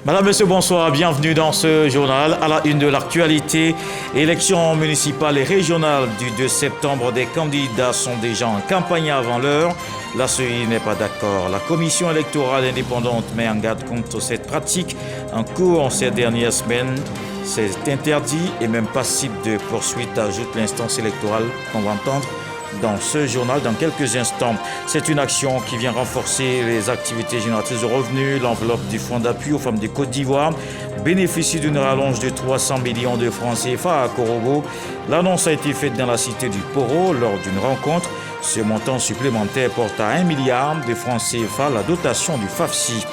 Madame, Monsieur, bonsoir, bienvenue dans ce journal. À la une de l'actualité, élections municipales et régionales du 2 septembre, des candidats sont déjà en campagne avant l'heure. La CEI n'est pas d'accord. La commission électorale indépendante met en garde contre cette pratique en cours ces dernières semaines. C'est interdit et même passible de poursuite, ajoute l'instance électorale qu'on va entendre dans ce journal dans quelques instants. C'est une action qui vient renforcer les activités génératrices de revenus. L'enveloppe du Fonds d'appui aux femmes de Côte d'Ivoire bénéficie d'une rallonge de 300 millions de francs CFA à Korogo. L'annonce a été faite dans la cité du Poro lors d'une rencontre. Ce montant supplémentaire porte à 1 milliard de francs CFA la dotation du FAFSI.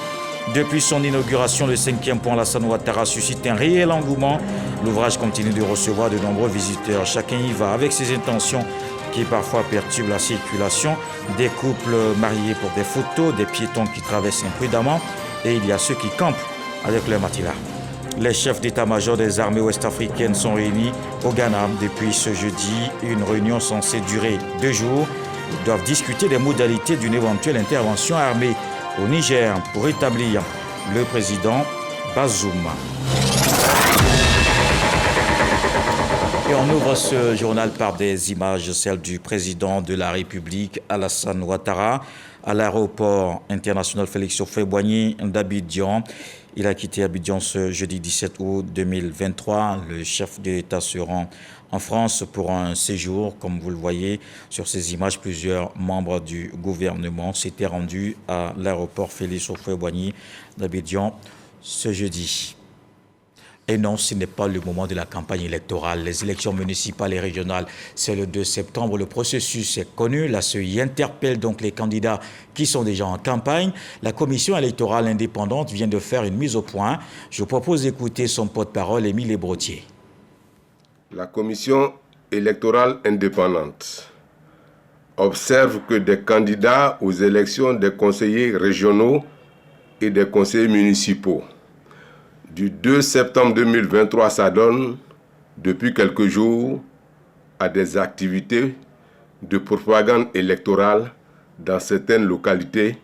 Depuis son inauguration, le 5e pont Alassane Ouattara suscite un réel engouement. L'ouvrage continue de recevoir de nombreux visiteurs. Chacun y va avec ses intentions qui parfois perturbent la circulation. Des couples mariés pour des photos, des piétons qui traversent imprudemment et il y a ceux qui campent avec leur matelas. Les chefs d'état-major des armées ouest-africaines sont réunis au Ghana depuis ce jeudi. Une réunion censée durer 2 jours. Ils doivent discuter des modalités d'une éventuelle intervention armée au Niger pour établir le président Bazoum. Et on ouvre ce journal par des images, celles du président de la République, Alassane Ouattara, à l'aéroport international Félix Houphouët-Boigny d'Abidjan. Il a quitté Abidjan ce jeudi 17 août 2023. Le chef de l'État se rend en France pour un séjour. Comme vous le voyez sur ces images, plusieurs membres du gouvernement s'étaient rendus à l'aéroport Félix Houphouët-Boigny d'Abidjan ce jeudi. Et non, ce n'est pas le moment de la campagne électorale. Les élections municipales et régionales, c'est le 2 septembre. Le processus est connu. La CEI interpelle donc les candidats qui sont déjà en campagne. La commission électorale indépendante vient de faire une mise au point. Je vous propose d'écouter son porte-parole, Émile Brotier. La commission électorale indépendante observe que des candidats aux élections des conseillers régionaux et des conseillers municipaux du 2 septembre 2023 s'adonnent depuis quelques jours à des activités de propagande électorale dans certaines localités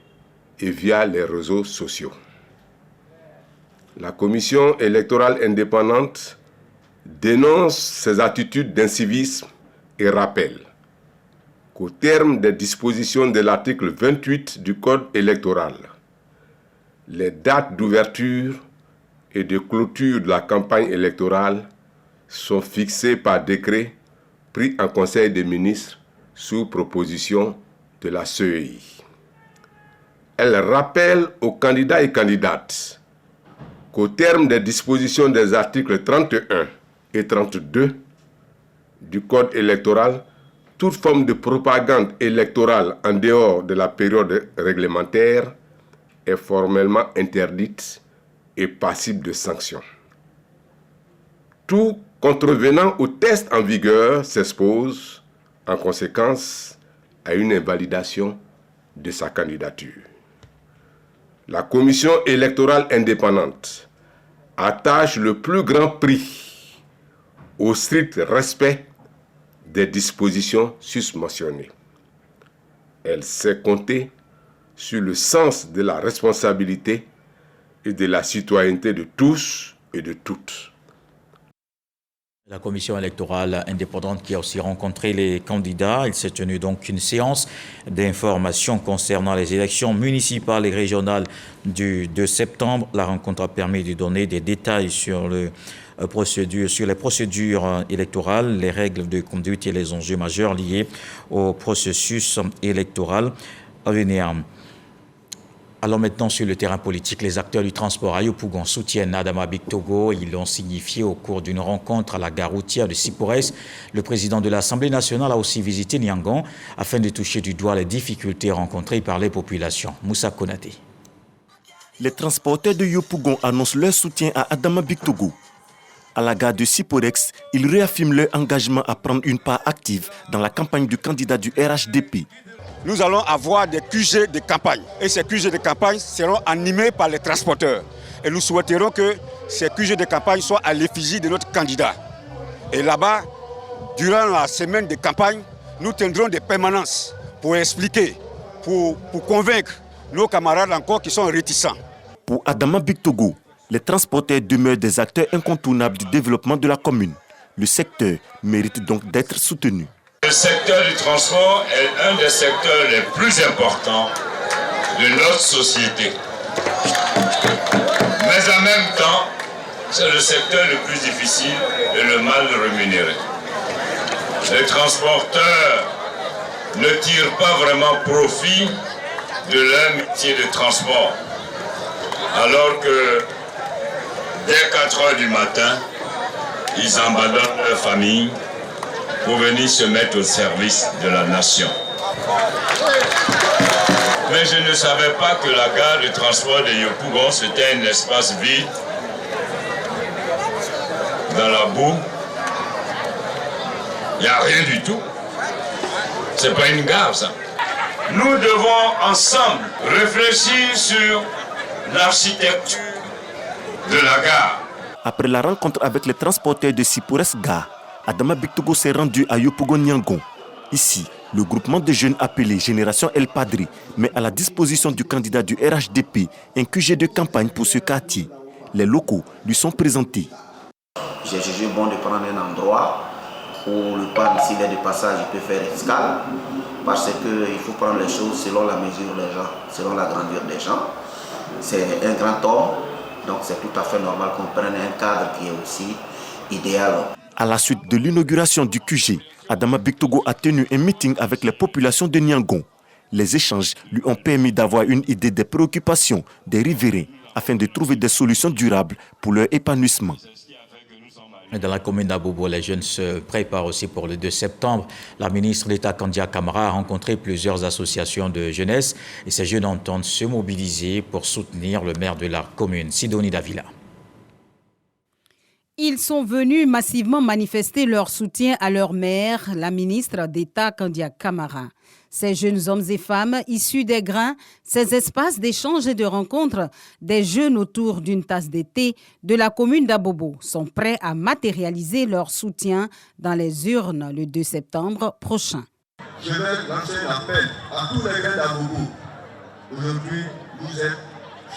et via les réseaux sociaux. La commission électorale indépendante dénonce ces attitudes d'incivisme et rappelle qu'au terme des dispositions de l'article 28 du Code électoral, les dates d'ouverture et de clôture de la campagne électorale sont fixées par décret pris en Conseil des ministres sous proposition de la CEI. Elle rappelle aux candidats et candidates qu'au terme des dispositions des articles 31 et 32 du Code électoral, toute forme de propagande électorale en dehors de la période réglementaire est formellement interdite et passible de sanctions. Tout contrevenant au test en vigueur s'expose, en conséquence, à une invalidation de sa candidature. La commission électorale indépendante attache le plus grand prix au strict respect des dispositions susmentionnées. Elle sait compter sur le sens de la responsabilité et de la citoyenneté de tous et de toutes. La commission électorale indépendante qui a aussi rencontré les candidats, il s'est tenu donc une séance d'information concernant les élections municipales et régionales du 2 septembre. La rencontre a permis de donner des détails sur les procédures électorales, les règles de conduite et les enjeux majeurs liés au processus électoral à venir. Alors maintenant, sur le terrain politique, les acteurs du transport à Yopougon soutiennent Adama Bictogo. Ils l'ont signifié au cours d'une rencontre à la gare routière de Sipores. Le président de l'Assemblée nationale a aussi visité Niangon afin de toucher du doigt les difficultés rencontrées par les populations. Moussa Konaté. Les transporteurs de Yopougon annoncent leur soutien à Adama Bictogo. À la gare de Siporex, ils réaffirment leur engagement à prendre une part active dans la campagne du candidat du RHDP. Nous allons avoir des QG de campagne. Et ces QG de campagne seront animés par les transporteurs. Et nous souhaiterons que ces QG de campagne soient à l'effigie de notre candidat. Et là-bas, durant la semaine de campagne, nous tiendrons des permanences pour expliquer, pour convaincre nos camarades encore qui sont réticents. Pour Adama Bictogo, Les transporteurs demeurent des acteurs incontournables du développement de la commune. Le secteur mérite donc d'être soutenu. Le secteur du transport est un des secteurs les plus importants de notre société. Mais en même temps, c'est le secteur le plus difficile et le mal rémunéré. Les transporteurs ne tirent pas vraiment profit de leur métier de transport. Alors que dès 4 heures du matin, ils abandonnent leur famille pour venir se mettre au service de la nation. Mais je ne savais pas que la gare de transport de Yopougon, c'était un espace vide, dans la boue. Il n'y a rien du tout. C'est pas une gare, ça. Nous devons ensemble réfléchir sur l'architecture de la gare. Après la rencontre avec les transporteurs de Sipores Gare, Adama Bictogo s'est rendu à Yopougon Niangon. Ici, le groupement de jeunes appelé Génération El Padri met à la disposition du candidat du RHDP un QG de campagne pour ce quartier. Les locaux lui sont présentés. J'ai jugé bon de prendre un endroit où le pan s'il est de passage, il peut faire escale, parce qu'il faut prendre les choses selon la mesure des gens, selon la grandeur des gens. C'est un grand homme, donc c'est tout à fait normal qu'on prenne un cadre qui est aussi idéal. À la suite de l'inauguration du QG, Adama Bictogo a tenu un meeting avec les populations de Niangon. Les échanges lui ont permis d'avoir une idée des préoccupations des riverains afin de trouver des solutions durables pour leur épanouissement. Dans la commune d'Abobo, les jeunes se préparent aussi pour le 2 septembre. La ministre d'État Kandia Camara a rencontré plusieurs associations de jeunesse et ces jeunes entendent se mobiliser pour soutenir le maire de la commune, Sidonie Davila. Ils sont venus massivement manifester leur soutien à leur maire, la ministre d'État Kandia Camara. Ces jeunes hommes et femmes issus des grains, ces espaces d'échange et de rencontres des jeunes autour d'une tasse de thé de la commune d'Abobo sont prêts à matérialiser leur soutien dans les urnes le 2 septembre prochain. Je vais lancer un appel à tous les grains d'Abobo. Aujourd'hui, vous êtes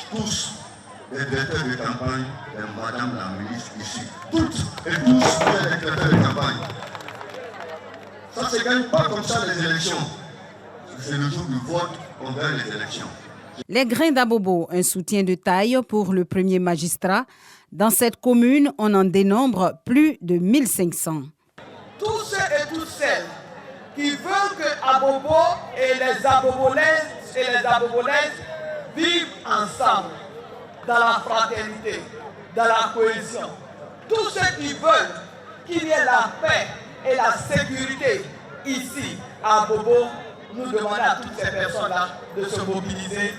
tous les directeurs de campagne de Madame la ministre ici. Toutes et tous, vous êtes les directeurs de campagne. Ça ne se gagne pas comme ça les élections. C'est le jour du vote qu'on gagne les élections. Les grains d'Abobo, un soutien de taille pour le premier magistrat. Dans cette commune, on en dénombre plus de 1500. Tous ceux et toutes celles qui veulent que Abobo et les Abobolaises vivent ensemble dans la fraternité, dans la cohésion. Tous ceux qui veulent qu'il y ait la paix et la sécurité ici à Abobo, nous demandons à toutes ces personnes-là de se mobiliser.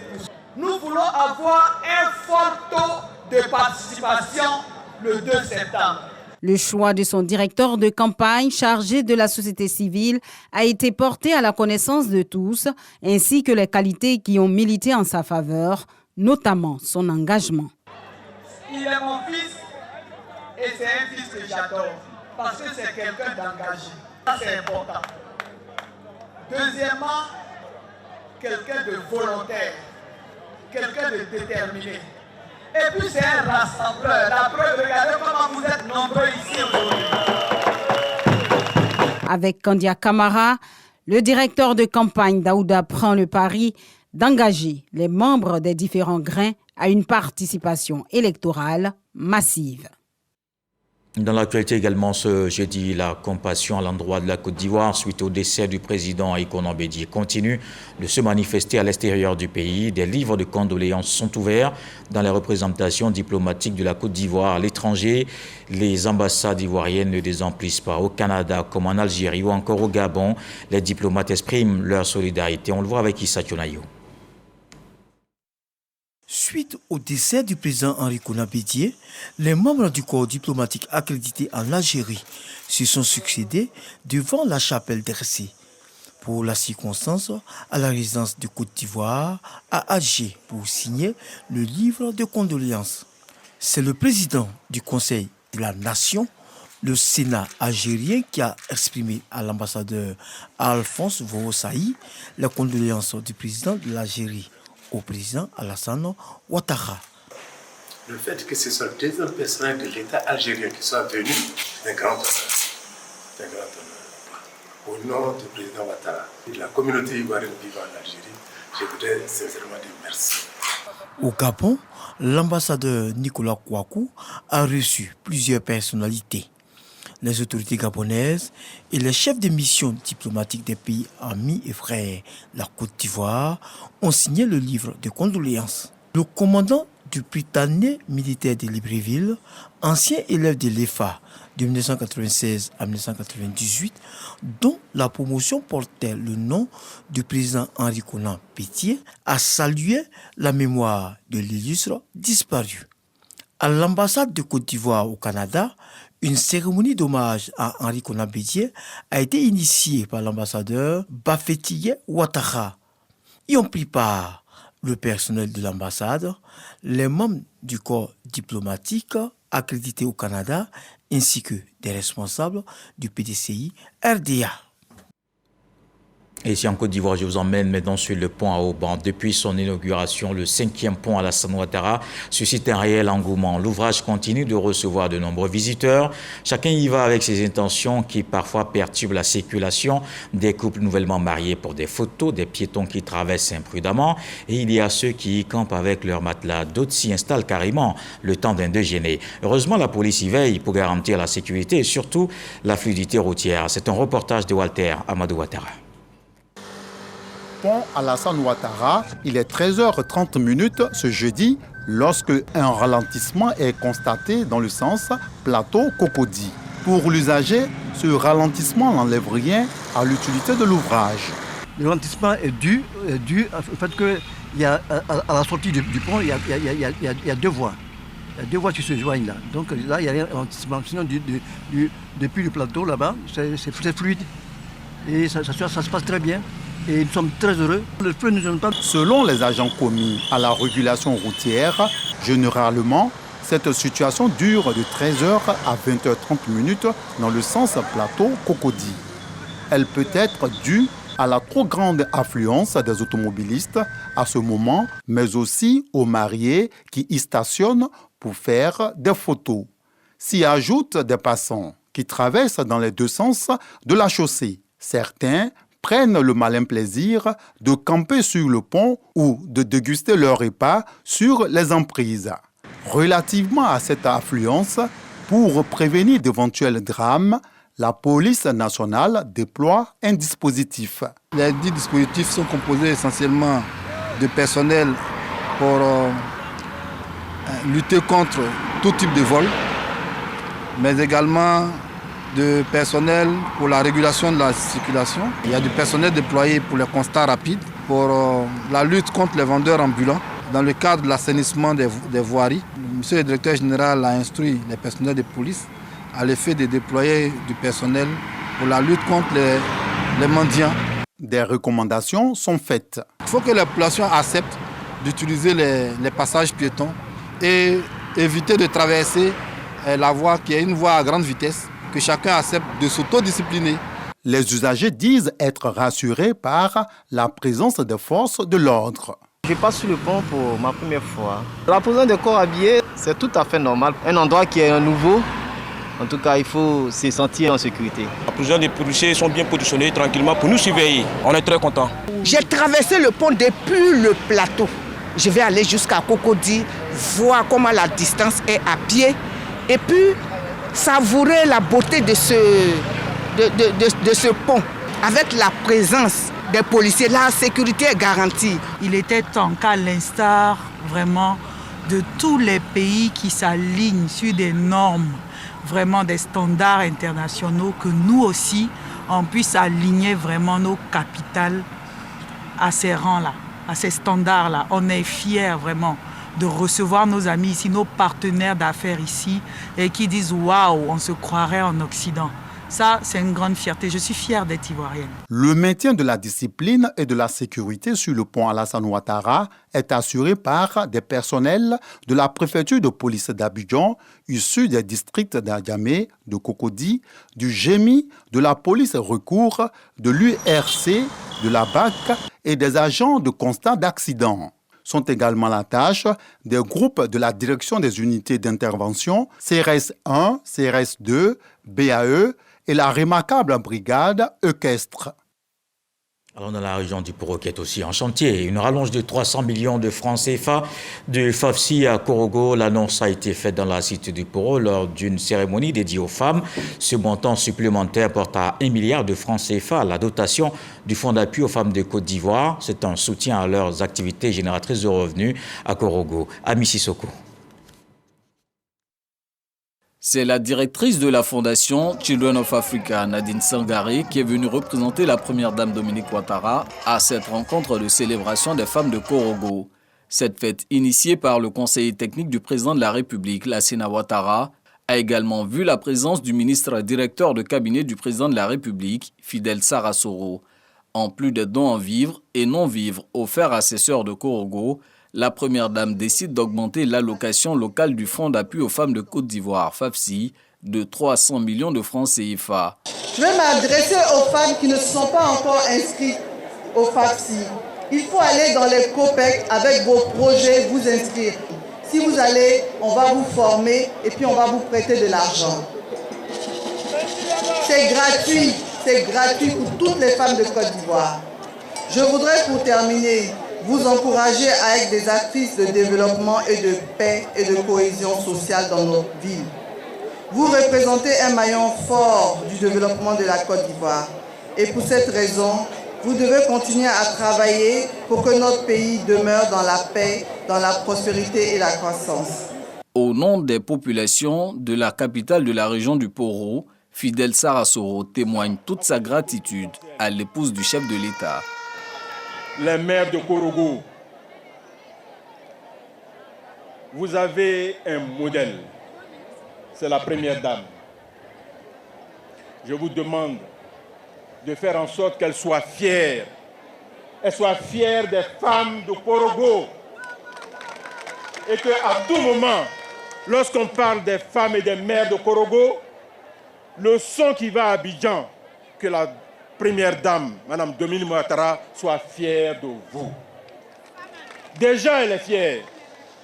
Nous voulons avoir un fort taux de participation le 2 septembre. Le choix de son directeur de campagne chargé de la société civile a été porté à la connaissance de tous, ainsi que les qualités qui ont milité en sa faveur, notamment son engagement. Il est mon fils et c'est un fils que j'adore parce que c'est quelqu'un d'engagé. C'est important. Deuxièmement, quelqu'un de volontaire, quelqu'un de déterminé. Et puis c'est un rassembleur. La preuve, regardez comment vous êtes nombreux ici aujourd'hui. Avec Kandia Camara, le directeur de campagne Daouda prend le pari d'engager les membres des différents grains à une participation électorale massive. Dans l'actualité également ce jeudi, la compassion à l'endroit de la Côte d'Ivoire suite au décès du président Ikonan Bédié continue de se manifester à l'extérieur du pays. Des livres de condoléances sont ouverts dans les représentations diplomatiques de la Côte d'Ivoire à l'étranger. Les ambassades ivoiriennes ne désemplissent pas. Au Canada comme en Algérie ou encore au Gabon, les diplomates expriment leur solidarité. On le voit avec Issa Tionayo. Suite au décès du président Henri Konan Bédié, les membres du corps diplomatique accrédité en Algérie se sont succédés devant la chapelle d'Ercé. Pour la circonstance, à la résidence de Côte d'Ivoire, à Alger, pour signer le livre de condoléances. C'est le président du Conseil de la Nation, le Sénat algérien, qui a exprimé à l'ambassadeur Alphonse Vorossaï les condoléances du président de l'Algérie au président Alassane Ouattara. le fait que ce soit le deuxième personnel de l'État algérien qui soit venu, c'est un grand honneur. C'est un grand honneur. Au nom du président Ouattara et de la communauté ivoirienne vivant en Algérie, je voudrais sincèrement dire merci. Au Gabon, l'ambassadeur Nicolas Kouakou a reçu plusieurs personnalités. Les autorités gabonaises et les chefs de mission diplomatiques des pays amis et frères, la Côte d'Ivoire, ont signé le livre de condoléances. Le commandant du Britannique militaire de Libreville, ancien élève de l'EFA de 1996 à 1998, dont la promotion portait le nom du président Henri Konan Bédié, a salué la mémoire de l'illustre disparu. À l'ambassade de Côte d'Ivoire au Canada, une cérémonie d'hommage à Henri Konan Bédié a été initiée par l'ambassadeur Bafétiye Ouattara. Y ont pris part le personnel de l'ambassade, les membres du corps diplomatique accrédité au Canada, ainsi que des responsables du PDCI RDA. Et ici en Côte d'Ivoire, je vous emmène maintenant sur le pont à Auban. Depuis son inauguration, le 5e pont Alassane Ouattara suscite un réel engouement. L'ouvrage continue de recevoir de nombreux visiteurs. Chacun y va avec ses intentions qui parfois perturbent la circulation. Des couples nouvellement mariés pour des photos, des piétons qui traversent imprudemment. Et il y a ceux qui y campent avec leur matelas. D'autres s'y installent carrément le temps d'un déjeuner. Heureusement, la police y veille pour garantir la sécurité et surtout la fluidité routière. C'est un reportage de Walter Amadou Ouattara. Pont Alassane Ouattara, il est 13h30 ce jeudi lorsque un ralentissement est constaté dans le sens plateau-Cocody. Pour l'usager, ce ralentissement n'enlève rien à l'utilité de l'ouvrage. Le ralentissement est dû au fait qu'il y a à la sortie du pont, il y a deux voies. Il y a deux voies qui se joignent là. Donc là, il y a un ralentissement. Sinon, depuis le plateau là-bas, c'est fluide. Et ça se passe très bien. Et nous sommes très heureux. Le feu ne gêne pas. Selon les agents commis à la régulation routière, généralement, cette situation dure de 13h à 20h30 dans le sens plateau-Cocody. Elle peut être due à la trop grande affluence des automobilistes à ce moment, mais aussi aux mariés qui y stationnent pour faire des photos. S'y ajoutent des passants qui traversent dans les deux sens de la chaussée. Certains prennent le malin plaisir de camper sur le pont ou de déguster leur repas sur les emprises. Relativement à cette affluence, pour prévenir d'éventuels drames, la police nationale déploie un dispositif. Les 10 dispositifs sont composés essentiellement de personnel pour lutter contre tout type de vol, mais également de personnel pour la régulation de la circulation. Il y a du personnel déployé pour les constats rapides, pour la lutte contre les vendeurs ambulants. Dans le cadre de l'assainissement des voiries, monsieur le directeur général a instruit les personnels de police à l'effet de déployer du personnel pour la lutte contre les mendiants. Des recommandations sont faites. Il faut que la population accepte d'utiliser les passages piétons et éviter de traverser la voie qui est une voie à grande vitesse, que chacun accepte de s'autodiscipliner. Les usagers disent être rassurés par la présence des forces de l'ordre. Je passe sur le pont pour ma première fois. La présence des corps habillés, c'est tout à fait normal. Un endroit qui est nouveau, en tout cas, il faut se sentir en sécurité. La présence des policiers sont bien positionnés tranquillement pour nous surveiller. On est très contents. J'ai traversé le pont depuis le plateau. Je vais aller jusqu'à Cocody, voir comment la distance est à pied et puis savourer la beauté de ce pont avec la présence des policiers. La sécurité est garantie. Il était temps qu'à l'instar vraiment de tous les pays qui s'alignent sur des normes, vraiment des standards internationaux, que nous aussi, on puisse aligner vraiment nos capitales à ces rangs-là, à ces standards-là. On est fiers vraiment de recevoir nos amis ici, nos partenaires d'affaires ici, et qui disent « Waouh, on se croirait en Occident ». Ça, c'est une grande fierté. Je suis fière d'être ivoirienne. Le maintien de la discipline et de la sécurité sur le pont Alassane Ouattara est assuré par des personnels de la préfecture de police d'Abidjan, issus des districts d'Adjamé, de Cocody, du GEMI, de la police recours, de l'URC, de la BAC et des agents de constat d'accident. sont également la tâche des groupes de la direction des unités d'intervention CRS 1, CRS 2, BAE et la remarquable brigade équestre. Alors dans la région du Poro qui est aussi en chantier, une rallonge de 300 millions de francs CFA de FAFSI à Korogo. L'annonce a été faite dans la cité du Poro lors d'une cérémonie dédiée aux femmes. Ce montant supplémentaire porte à 1 milliard de francs CFA la dotation du Fonds d'appui aux femmes de Côte d'Ivoire. C'est un soutien à leurs activités génératrices de revenus à Korogo. Ami Sissoko. C'est la directrice de la fondation Children of Africa, Nadine Sangare, qui est venue représenter la première dame Dominique Ouattara à cette rencontre de célébration des femmes de Korogo. Cette fête, initiée par le conseiller technique du président de la République, Lassina Ouattara, a également vu la présence du ministre directeur de cabinet du président de la République, Fidel Sarasoro. En plus des dons en vivres et non-vivres offerts à ses sœurs de Korogo, la première dame décide d'augmenter l'allocation locale du Fonds d'appui aux femmes de Côte d'Ivoire, FAFSI, de 300 millions de francs CFA. Je vais m'adresser aux femmes qui ne sont pas encore inscrites au FAFSI. Il faut aller dans les COPEC avec vos projets, vous inscrire. Si vous allez, on va vous former et puis on va vous prêter de l'argent. C'est gratuit pour toutes les femmes de Côte d'Ivoire. Je voudrais pour terminer vous encourager à être des actrices de développement et de paix et de cohésion sociale dans nos villes. Vous représentez un maillon fort du développement de la Côte d'Ivoire. Et pour cette raison, vous devez continuer à travailler pour que notre pays demeure dans la paix, dans la prospérité et la croissance. Au nom des populations de la capitale de la région du Poro, Fidel Sarasoro témoigne toute sa gratitude à l'épouse du chef de l'État. Les maires de Korogo, vous avez un modèle, c'est la première dame. Je vous demande de faire en sorte qu'elle soit fière. Elle soit fière des femmes de Korogo. Et qu'à tout moment, lorsqu'on parle des femmes et des mères de Korogo, le son qui va à Abidjan, que la première dame, Mme Dominique Ouattara, soit fière de vous. Déjà, elle est fière,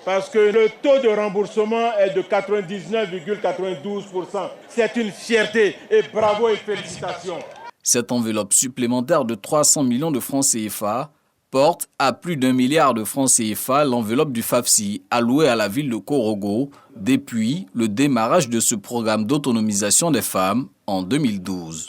parce que le taux de remboursement est de 99,92%. C'est une fierté et bravo et félicitations. Cette enveloppe supplémentaire de 300 millions de francs CFA porte à plus d'1 milliard de francs CFA l'enveloppe du FAFSI allouée à la ville de Korogo depuis le démarrage de ce programme d'autonomisation des femmes en 2012.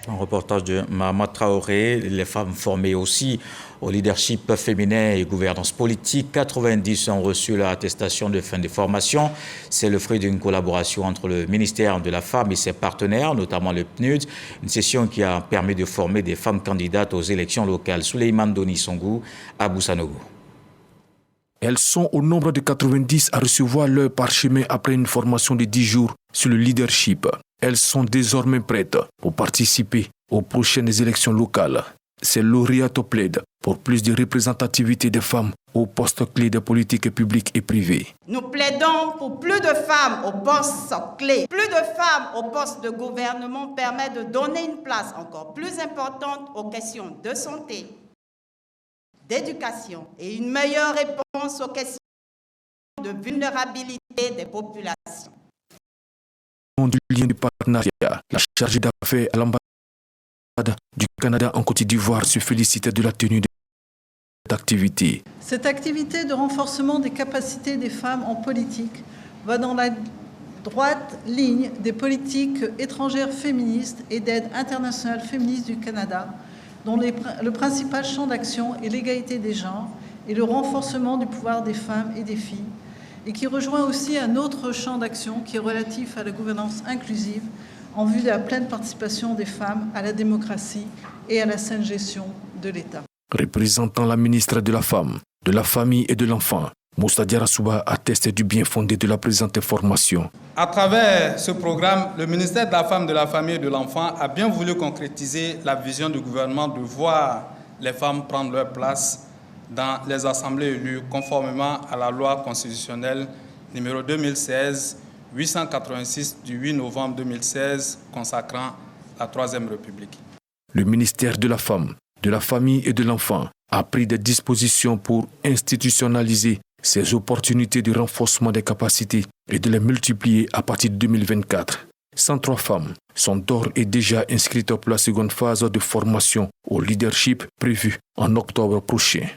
Un reportage de Mahama Traoré, les femmes formées aussi au leadership féminin et gouvernance politique. 90 ont reçu leur attestation de fin de formation. C'est le fruit d'une collaboration entre le ministère de la Femme et ses partenaires, notamment le PNUD, une session qui a permis de former des femmes candidates aux élections locales. Souleymane Doni Songou, à Boussanogo. Elles sont au nombre de 90 à recevoir leur parchemin après une formation de 10 jours sur le leadership. Elles sont désormais prêtes pour participer aux prochaines élections locales. C'est lauréate plaide pour plus de représentativité des femmes aux postes clés des politiques publiques et privées. Nous plaidons pour plus de femmes aux postes clés. Plus de femmes aux postes de gouvernement permet de donner une place encore plus importante aux questions de santé, d'éducation et une meilleure réponse aux questions de vulnérabilité des populations. Du lien de partenariat, la chargée d'affaires à l'ambassade du Canada en Côte d'Ivoire se félicite de la tenue de cette activité. Cette activité de renforcement des capacités des femmes en politique va dans la droite ligne des politiques étrangères féministes et d'aide internationale féministe du Canada, dont le principal champ d'action est l'égalité des genres et le renforcement du pouvoir des femmes et des filles, et qui rejoint aussi un autre champ d'action qui est relatif à la gouvernance inclusive en vue de la pleine participation des femmes à la démocratie et à la saine gestion de l'État. Représentant la ministre de la Femme, de la Famille et de l'Enfant, Moussa Diarra atteste du bien fondé de la présente formation. À travers ce programme, le ministère de la Femme, de la Famille et de l'Enfant a bien voulu concrétiser la vision du gouvernement de voir les femmes prendre leur place dans les assemblées élues conformément à la loi constitutionnelle numéro 2016-886 du 8 novembre 2016 consacrant la Troisième République. Le ministère de la Femme, de la Famille et de l'Enfant a pris des dispositions pour institutionnaliser ces opportunités de renforcement des capacités et de les multiplier à partir de 2024. 103 femmes sont d'ores et déjà inscrites pour la seconde phase de formation au leadership prévue en octobre prochain.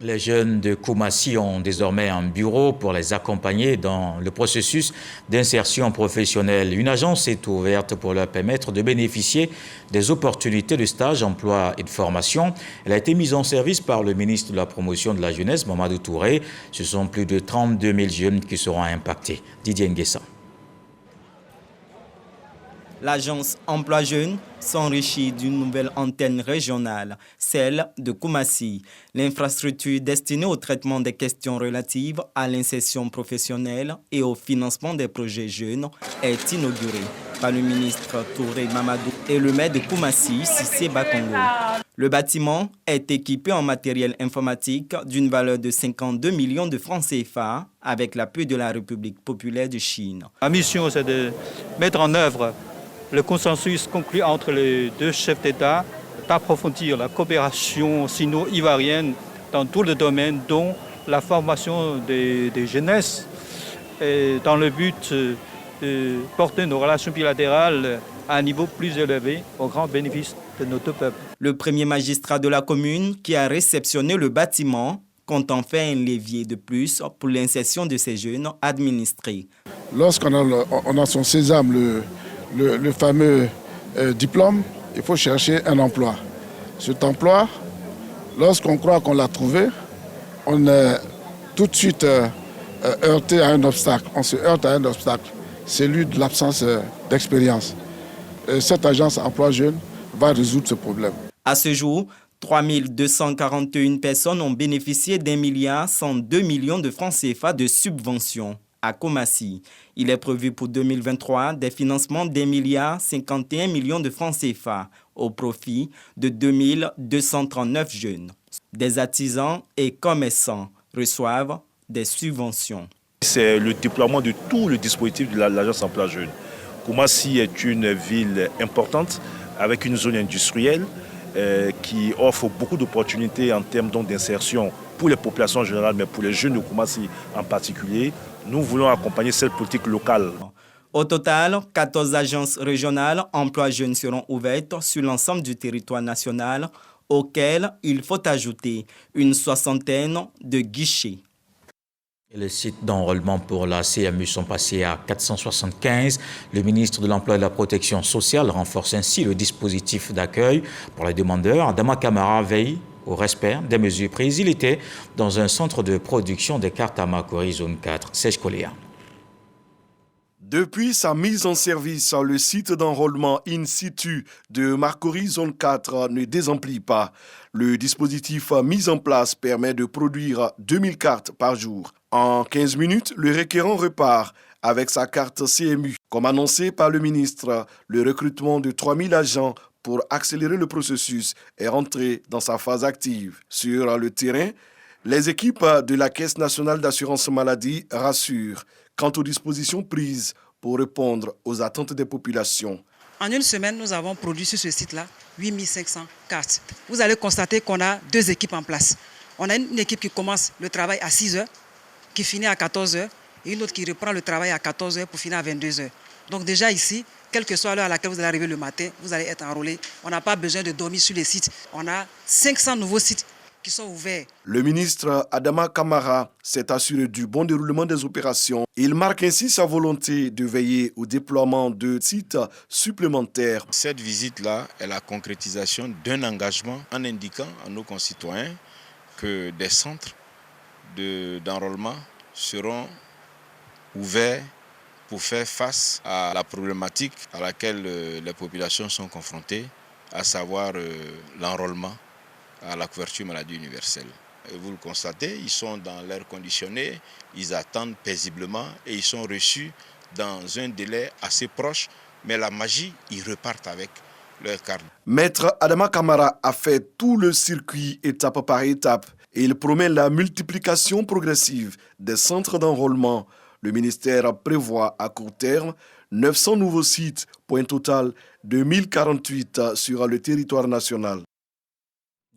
Les jeunes de Koumassi ont désormais un bureau pour les accompagner dans le processus d'insertion professionnelle. Une agence est ouverte pour leur permettre de bénéficier des opportunités de stage, emploi et de formation. Elle a été mise en service par le ministre de la Promotion de la Jeunesse, Mamadou Touré. Ce sont plus de 32 000 jeunes qui seront impactés. Didier Nguessa. L'agence Emploi Jeunes s'enrichit d'une nouvelle antenne régionale, celle de Koumassi. L'infrastructure destinée au traitement des questions relatives à l'insertion professionnelle et au financement des projets jeunes est inaugurée par le ministre Touré Mamadou et le maire de Koumassi, Sissé Bakongo. Le bâtiment est équipé en matériel informatique d'une valeur de 52 millions de francs CFA avec l'appui de la République populaire de Chine. La mission, c'est de mettre en œuvre le consensus conclu entre les deux chefs d'État, d'approfondir la coopération sino-ivoirienne dans tous les domaines, dont la formation des jeunesses, et dans le but de porter nos relations bilatérales à un niveau plus élevé au grand bénéfice de nos deux peuples. Le premier magistrat de la commune qui a réceptionné le bâtiment compte en faire un levier de plus pour l'insertion de ces jeunes administrés. Lorsqu'on a son sésame, le fameux diplôme, il faut chercher un emploi. Cet emploi, lorsqu'on croit qu'on l'a trouvé, on est tout de suite heurté à un obstacle. On se heurte à un obstacle, celui de l'absence d'expérience. Cette agence Emploi Jeunes va résoudre ce problème. À ce jour, 3 241 personnes ont bénéficié d'1,102 milliard de francs CFA de subventions à Koumassi. Il est prévu pour 2023 des financements d'1,51 milliard de francs CFA au profit de 2239 jeunes. Des artisans et commerçants reçoivent des subventions. C'est le déploiement de tout le dispositif de l'agence Emploi Jeunes. Koumassi est une ville importante avec une zone industrielle qui offre beaucoup d'opportunités en termes d'insertion pour les populations en général, mais pour les jeunes de Koumassi en particulier. Nous voulons accompagner cette politique locale. Au total, 14 agences régionales Emploi Jeunes seront ouvertes sur l'ensemble du territoire national, auxquelles il faut ajouter une soixantaine de guichets. Les sites d'enrôlement pour la CMU sont passés à 475. Le ministre de l'Emploi et de la Protection sociale renforce ainsi le dispositif d'accueil pour les demandeurs. Adama Kamara veille au respect des mesures prises. Il était dans un centre de production des cartes à Makori, zone 4, Sèche-Coléa. Depuis sa mise en service, le site d'enrôlement in situ de Makori, zone 4, ne désemplit pas. Le dispositif mis en place permet de produire 2000 cartes par jour. En 15 minutes, le requérant repart avec sa carte CMU. Comme annoncé par le ministre, le recrutement de 3000 agents pour accélérer le processus est rentré dans sa phase active. Sur le terrain, les équipes de la Caisse nationale d'assurance maladie rassurent quant aux dispositions prises pour répondre aux attentes des populations. En une semaine, nous avons produit sur ce site-là 8500 cartes. Vous allez constater qu'on a 2 équipes en place. On a une équipe qui commence le travail à 6 heures, qui finit à 14 heures, et une autre qui reprend le travail à 14 heures pour finir à 22 heures. Donc déjà ici, quelle que soit l'heure à laquelle vous allez arriver le matin, vous allez être enrôlé. On n'a pas besoin de dormir sur les sites. On a 500 nouveaux sites qui sont ouverts. Le ministre Adama Kamara s'est assuré du bon déroulement des opérations. Il marque ainsi sa volonté de veiller au déploiement de sites supplémentaires. Cette visite-là est la concrétisation d'un engagement en indiquant à nos concitoyens que des centres d'enrôlement seront ouverts pour faire face à la problématique à laquelle les populations sont confrontées, à savoir l'enrôlement à la couverture maladie universelle. Et vous le constatez, ils sont dans l'air conditionné, ils attendent paisiblement et ils sont reçus dans un délai assez proche, mais la magie, ils repartent avec leur carte. Maître Adama Kamara a fait tout le circuit étape par étape et il promet la multiplication progressive des centres d'enrôlement. Le ministère prévoit à court terme 900 nouveaux sites pour un total de 1048 sur le territoire national.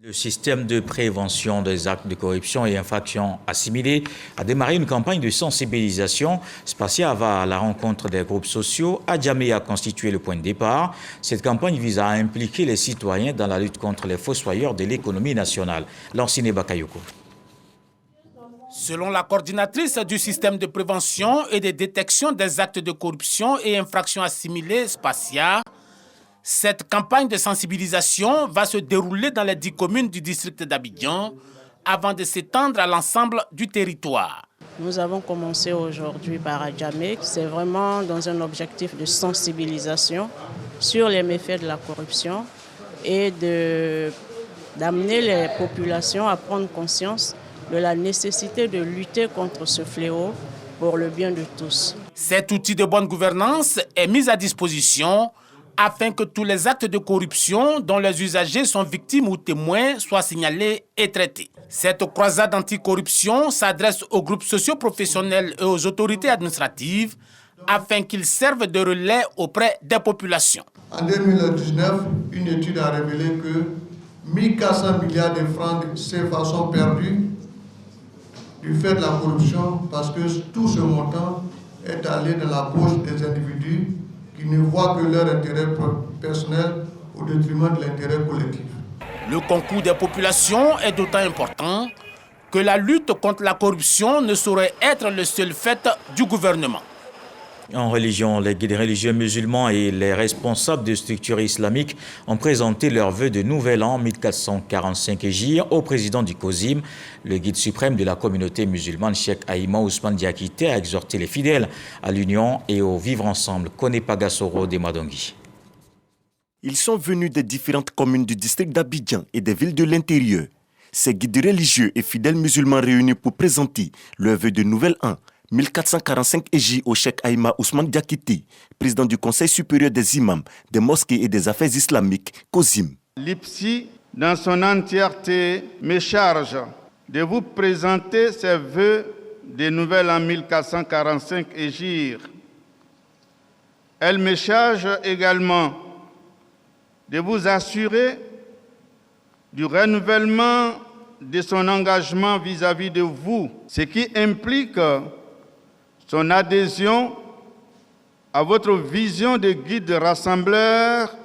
Le système de prévention des actes de corruption et infractions assimilées a démarré une campagne de sensibilisation. Spacia va à la rencontre des groupes sociaux. Adjamé a constitué le point de départ. Cette campagne vise à impliquer les citoyens dans la lutte contre les fossoyeurs de l'économie nationale. Lancine Bakayoko. Selon la coordinatrice du système de prévention et de détection des actes de corruption et infractions assimilées, Spacia, cette campagne de sensibilisation va se dérouler dans les 10 communes du district d'Abidjan avant de s'étendre à l'ensemble du territoire. Nous avons commencé aujourd'hui par Adjamé. C'est vraiment dans un objectif de sensibilisation sur les méfaits de la corruption et d'amener les populations à prendre conscience de la nécessité de lutter contre ce fléau pour le bien de tous. Cet outil de bonne gouvernance est mis à disposition afin que tous les actes de corruption dont les usagers sont victimes ou témoins soient signalés et traités. Cette croisade anticorruption s'adresse aux groupes socio-professionnels et aux autorités administratives afin qu'ils servent de relais auprès des populations. En 2019, une étude a révélé que 1400 milliards de francs de CFA sont perdus du fait de la corruption parce que tout ce montant est allé dans la poche des individus qui ne voient que leur intérêt personnel au détriment de l'intérêt collectif. Le concours des populations est d'autant important que la lutte contre la corruption ne saurait être le seul fait du gouvernement. En religion, les guides religieux musulmans et les responsables de structures islamiques ont présenté leurs vœux de nouvel an 1445 Hégire au président du COSIM. Le guide suprême de la communauté musulmane, Cheikh Aïma Ousmane Diakité, a exhorté les fidèles à l'union et au vivre ensemble. Kone Pagasoro de Madongi. Ils sont venus des différentes communes du district d'Abidjan et des villes de l'intérieur. Ces guides religieux et fidèles musulmans réunis pour présenter leurs vœux de nouvel an 1445 Hégire au Cheikh Aïma Ousmane Diakité, président du Conseil supérieur des imams, des mosquées et des affaires islamiques, COSIM. L'IPSI, dans son entièreté, me charge de vous présenter ces vœux de nouvel an 1445 Hégire. Elle me charge également de vous assurer du renouvellement de son engagement vis-à-vis de vous, ce qui implique son adhésion à votre vision de guide rassembleur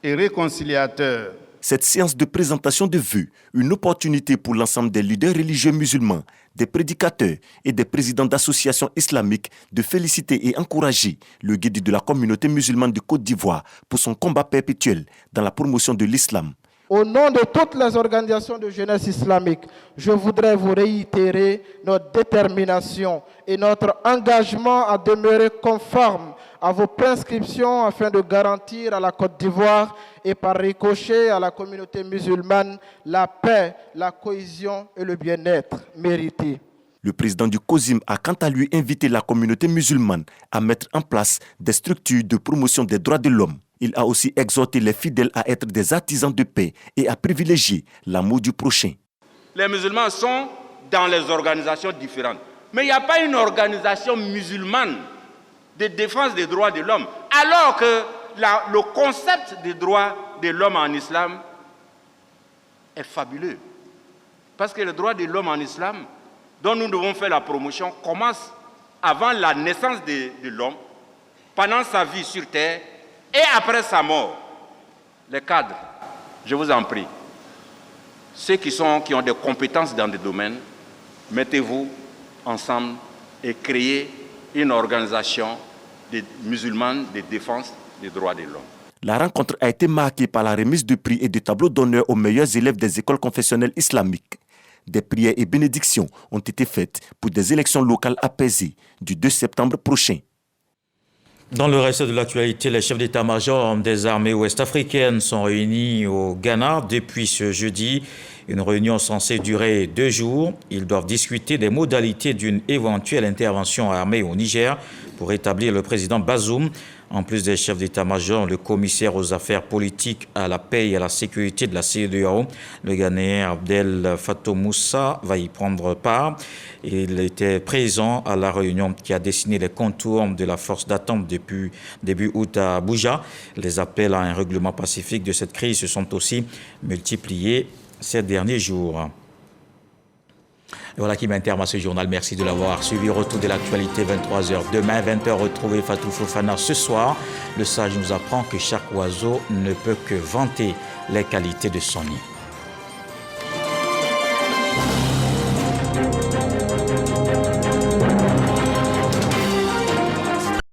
et réconciliateur. Cette séance de présentation de vœux, une opportunité pour l'ensemble des leaders religieux musulmans, des prédicateurs et des présidents d'associations islamiques de féliciter et encourager le guide de la communauté musulmane de Côte d'Ivoire pour son combat perpétuel dans la promotion de l'islam. Au nom de toutes les organisations de jeunesse islamique, je voudrais vous réitérer notre détermination et notre engagement à demeurer conforme à vos prescriptions afin de garantir à la Côte d'Ivoire et par ricochet à la communauté musulmane la paix, la cohésion et le bien-être mérités. Le président du COSIM a quant à lui invité la communauté musulmane à mettre en place des structures de promotion des droits de l'homme. Il a aussi exhorté les fidèles à être des artisans de paix et à privilégier l'amour du prochain. Les musulmans sont dans les organisations différentes. Mais il n'y a pas une organisation musulmane de défense des droits de l'homme. Alors que le concept des droits de l'homme en islam est fabuleux. Parce que les droits de l'homme en islam, dont nous devons faire la promotion, commence avant la naissance de l'homme, pendant sa vie sur terre, et après sa mort. Les cadres, je vous en prie, ceux qui ont des compétences dans des domaines, mettez-vous ensemble et créez une organisation des musulmans de défense des droits de l'homme. La rencontre a été marquée par la remise de prix et de tableaux d'honneur aux meilleurs élèves des écoles confessionnelles islamiques. Des prières et bénédictions ont été faites pour des élections locales apaisées du 2 septembre prochain. Dans le reste de l'actualité, les chefs d'état-major des armées ouest-africaines sont réunis au Ghana depuis ce jeudi. Une réunion censée durer 2 jours. Ils doivent discuter des modalités d'une éventuelle intervention armée au Niger pour établir le président Bazoum. En plus des chefs d'état-major, le commissaire aux affaires politiques, à la paix et à la sécurité de la CEDEAO, le Ghanéen Abdel Fattah Moussa, va y prendre part. Il était présent à la réunion qui a dessiné les contours de la force d'attente depuis début août à Abuja. Les appels à un règlement pacifique de cette crise se sont aussi multipliés ces derniers jours. Et voilà qui met un terme à ce journal. Merci de l'avoir suivi. Retour de l'actualité 23h. Demain, 20h, retrouvez Fatou Fofana. Ce soir, le sage nous apprend que chaque oiseau ne peut que vanter les qualités de son nid.